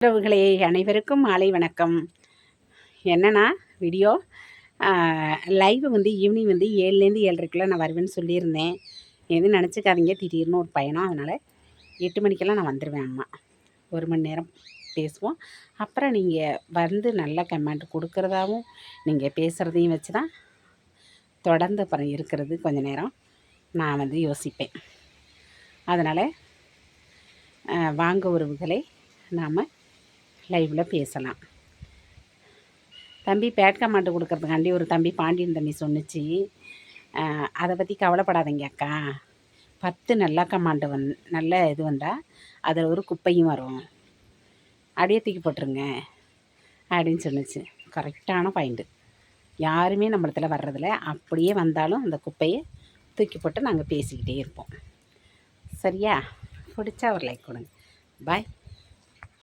உறவுகளே அனைவருக்கும் மாலை வணக்கம். என்னன்னா வீடியோ லைவ் ஈவினிங் 7லேருந்து 7:30 நான் வருவேன்னு சொல்லியிருந்தேன். எதுவும் நினச்சிக்காதீங்க, திடீர்னு ஒரு பயணம், அதனால் 8 மணிக்கெல்லாம் நான் வந்துடுவேன். அம்மா 1 மணி நேரம் பேசுவோம். அப்புறம் நீங்கள் நல்ல கமெண்ட் கொடுக்குறதாவும் நீங்கள் பேசுகிறதையும் வச்சு தான் தொடர்ந்து அப்புறம் இருக்கிறது கொஞ்சம் நேரம் நான் யோசிப்பேன். அதனால் வாங்க உறவுகளை, நாம் லைவில் பேசலாம். தம்பி பேட் கமாண்டு கொடுக்கறதுக்காண்டி ஒரு தம்பி பாண்டியன் தம்பி சொன்னிச்சு. அதை பற்றி கவலைப்படாதீங்க அக்கா, 10 நல்ல கமாண்டு நல்ல இது வந்தால் அதில் ஒரு குப்பையும் வரும், அப்படியே தூக்கி போட்டுருங்க அப்படின்னு சொன்னிச்சு. கரெக்டான பாயிண்ட்டு. யாருமே நம்மளத்தில் வர்றதில்ல, அப்படியே வந்தாலும் அந்த குப்பையை தூக்கி போட்டு நாங்கள் பேசிக்கிட்டே இருப்போம். சரியா? பிடிச்சா ஒரு லைக் கொடுங்க. பாய்.